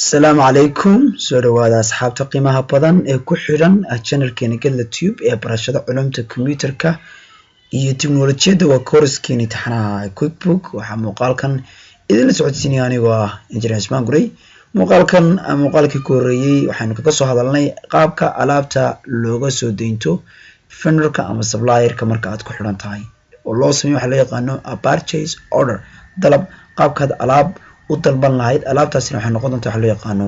Asalaamu calaykum soo dhawaada asxaabta qiimaha badan ee ku xidhan channelkeena Gedla Tube ee barashada culumta kombiyuutarka iyo tiknoolajiyadda. waa koorskeena imtixaanaha QuickBook. waxaa muuqaalkan idinla socodsiinaya anigoo ah Engineer Ismaan Gurey. muuqaalkii ku horeeyay waxaynu kaga soo hadalnay qaabka alaabta looga soo deynto vendorka ama supplierka marka aad ku xidhan tahay oo loo sameeyo waxa loo yaqaano a purchase order, dalab qaabkaad alaab u dalban lahayd. alaabtaasina waxay noqon doontaa waxa loo yaqaano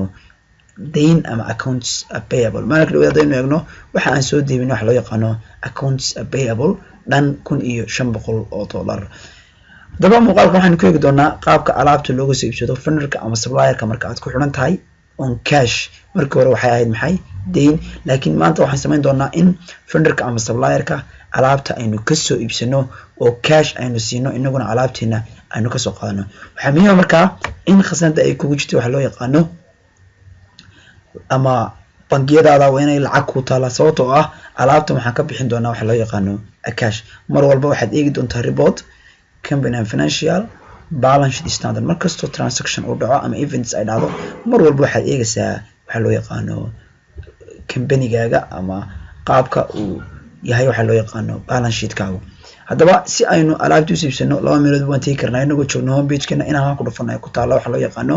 deyn ama accounts payable. maalinka dhawaad haddaynu eegno waxa aan soo deebin waxa loo yaqaano accounts payable dhan $1,500. haddaba muuqaalka waxaynu ku eegi doonaa qaabka alaabta looga soo iibsado vendorka ama supplierka marka aad ku xidhan tahay on cash. markii hore waxay ahayd maxay deyn, laakiin maanta waxaan samayn doonaa in vendorka ama supplierka alaabta aynu ka soo iibsano oo cash aynu siino, inaguna alaabteena aynu ka soo qaadano. waxaa muhiim markaa in khasnada ay kugu jirto waxa loo yaqaano ama bangiyadaada waa inay lacag ku taala, sababtoo ah alaabtan waxaan ka bixin doonaa waxa loo yaqaano cash. mar walba waxaad eegi doontaa report company and financial balance sheet standard. markastoo transaction uu dhaco ama events ay dhacdo, mar walba waxaad eegaysaa waxa loo yaqaano companygaaga ama qaabka uu yahay waxa loo yaqaano balance sheetkaaga. haddaba si aynu alaabta u siibsano laba meelood waan tegi karnaa. inagoo joogno homepage-keena inaan ku dhufanayo ku taala waxa loo yaqaano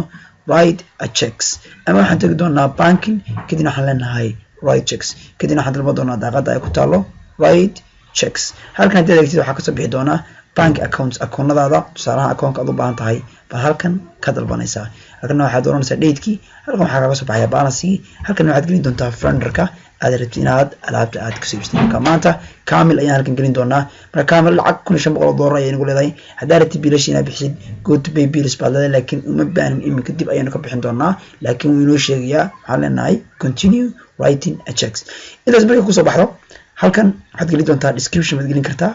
write a checks, ama waxaan tegi doonaa banking, kadibna waxaan leenahay write checks, kadibna waxaan dalban doonaa daaqada ay ku taalo write checks. halkan haddii adeegtid waxaa kasoo bixi doonaa bank accounts, akoonnadaada. tusaalaha akoonka aad u baahan tahay baa halkan ka dalbanaysaa. halkan waxaad dooranaysaa date-kii, halkan waxaa kaga soo baxaya balance-kii, halkan waxaad gelin doontaa vendorka aad rabtid inaad alaabta aad kasoo iibsatid. marka maanta kamil ayaan halkan gelin doonaa. marka kamil lacag $1,500 ayay nagu leedahay. haddaa rabtid biilasha inaad bixisid go to pay bills baad leedahay, laakiin uma baanin iminka, dib ayaanu ka bixin doonaa. laakiin wuu inoo sheegayaa, waxaan leenahay continue writing a checks. intaas markay kusoo baxdo halkan waxaad gelin doontaa description baad gelin kartaa.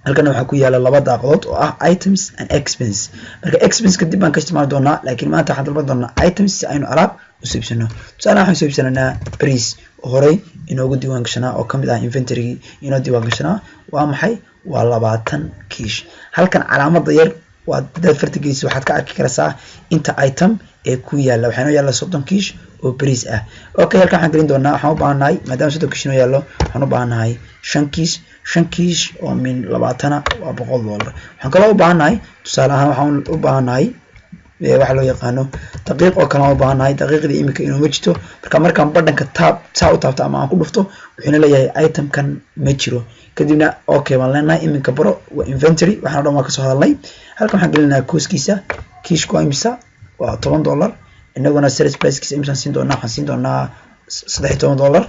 halkan waxaa ku yaala laba daaqadood oo ah items and expense. marka expense kadib baan ka isticmaali doonaa, laakiin maanta waxaan dalban doonaa items si aynu alaab u soo iibsano. tusaale waxaan soo iibsananaa bariis oo horey inoogu diiwaan gashanaa oo kamid ah inventory-gii inoo diiwaan gashanaa. waa maxay? waa 20 kiish. halkan calaamada yar waa dad fartigiisa waxaad ka arki karaysaa inta item ee ku yaala. waxaa inoo yaala 30 kiish oo bariis ah. okay, halkan waxaan gelin doonaa, waxaan u baahannahay maadaama 30 kiish inoo yaalo, waxaan u baahannahay 5 kiish oo min 20 waa $100. waxaan kaloo u baahannahay, tusaale ahaan waxaan u baahannahay waxa loo yaqaano daqiiq oo kale. u baahannahay daqiiqdii iminka inuu ma jirto. markaan badhanka saa u taabto ama aan ku dhufto wuxuuna leeyahay itemkan ma jiro. kadibna okay baan leenahay iminka baro waa inventory. waxaan o dhan waa kasoo hadalnay. halkan waxaan gelinayaa kooskiisa, kiishku waa imisa? waa $10. inaguna sales pricekiisa imisaan siin doonaa? waxaan siin doonaa $13.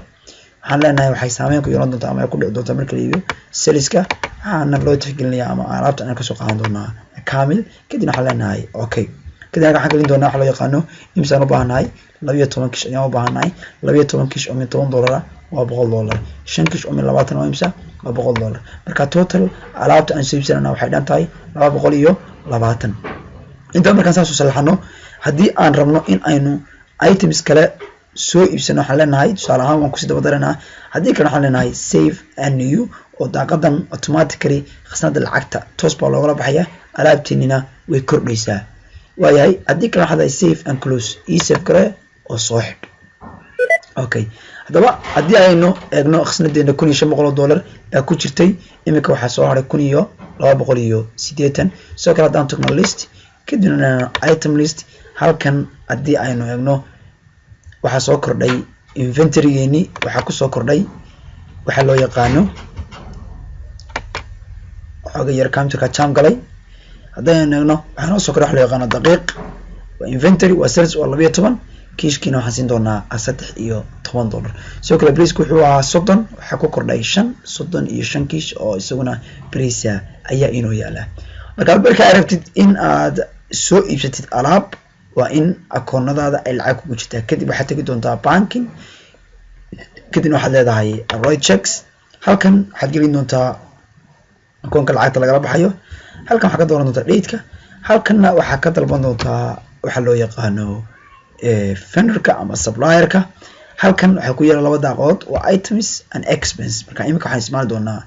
waxaan leenahay waxay saameyn ku yeelan doontaa ama ay ku dhici doontaa marka la iibiyo saleska. waxaana loo tixgelinayaa ama alaabta aan kasoo qaadan doonaa kamil. kadibna waxaan leenahay okay, kadibna waxaan gelin doonaa waxa loo yaqaano imisaan u baahannahay 12 kiish ayaan u baahannahay. 12 kiish oo min $10 waa $100. 5 kiish oo min 20 waa imisa? waa $100. marka total alaabta aan soo iibsanana waxay dhan tahay $220. intaa markaan saas u salaxano, haddii aan rabno in aynu items kale soo iibsano waxaan leenahay, tusaale ahaan waan kusii daba daranaa. haddii kale waxaan leenahay save and new, oo daaqadan automatically khasnada lacagta toos baa loogala baxaya, alaabteenina way kordhaysaa. waayahay, haddii kale waxaad tahay save and close, ii save gare oo soo xidh. okay, haddaba haddii aynu eegno khasnadeena $1,500 baa ku jirtay. iminka waxaa soo haray $1,280. sidoo kale haddaan tagno list, kadibna item list, halkan haddii aynu eegno waxaa soo kordhay inventory-geeni. waxaa kusoo kordhay waxaa loo yaqaano xooga yar computerka jam galay. haddaynu eegno waxaa noo soo kordhay waxa loo yaqaano daqiiq, waa inventory, waa sales, waa 12. kiishkiina waxaan siin doonaa $13. sidoo kale bariiska wuxuu ahaa 30, waxaa ku kordhay 35 kiish oo isaguna bariisa ayaa inoo yaala. marka marka aad rabtid in aad soo iibsatid alaab, waa in akoonnadaada ay lacag kugu jirtaa. kadib waxaad tegi doontaa banking, kadibna waxaad leedahay write checks. halkan waxaad gelin doontaa akoonka lacagta lagala baxayo. halkan waxaad ka dooran doontaa date-ka. halkanna waxaad ka dalban doontaa waxa loo yaqaano vendorka ama supplierka. halkan waxaa ku yaala laba daaqadood waa items and expense. marka iminka waxaan isticmaali doonaa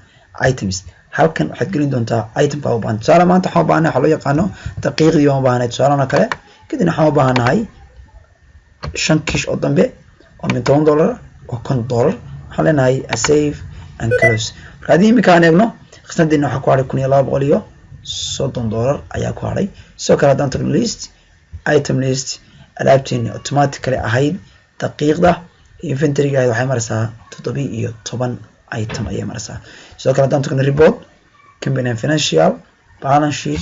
items. halkan waxaad gelin doontaa itemka u baahan. tusaale maanta waxaan u baahnay waxa loo yaqaano daqiiqdii waan u baahnay. tusaalena kale kadibna waxaan u baahanahay 5 kiish oo dambe oo min $10 oo $50 waxaan leenahay save and close. marka haddii imika aan eegno khasnadiina waxaa ku haray $1230 ayaa ku haray. sidoo kale haddaan tagno list item list alaabteeni automatically ahayd daqiiqda inventory-ga ahayd waxay maraysaa 17 item ayay maraysaa. sidoo kale haddaan tagno report company and financial balance sheet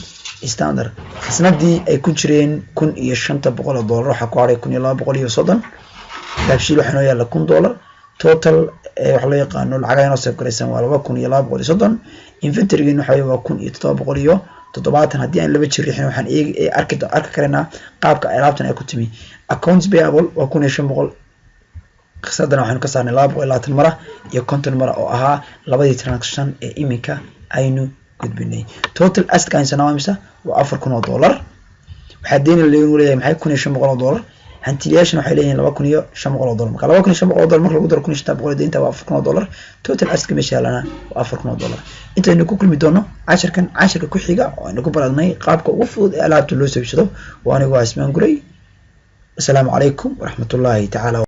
standard khasnadii ay ku jireen $1,500 waxaa ku haray $1,230. daabshiil waxaa noo yaala $1,000 total waxa loo yaqaano lacagaha inoo save garaysan waa $2,230. inventory-giina waxa waa $1,770. haddii aan laba jir riixin waxaan arki karanaa qaabka alaabtan ay ku timi. accounts payable waa $1,500. khasnadana waxaanu ka saarnay 220 mara iyo 50 mara oo ahaa labadii transaction ee iminka aynu gudbinay. total asset aynu imisa waa $4,000. waxaa deyn leeyahay maxay $1,500. hantiyaashan waxay leeyihiin $2,500. marka $2,500 marka lagu daro $1,700 deynta waa $4,000. total asset meesha yaalana waa $4,000. intaynu ku kulmi doono casharka ku xiga oo aynu ku baranay qaabka ugu fudud ee alaabta loo soo iibsado. waa anigu Asmaan Guray. assalaamu calaykum waraxmatullaahi tacaala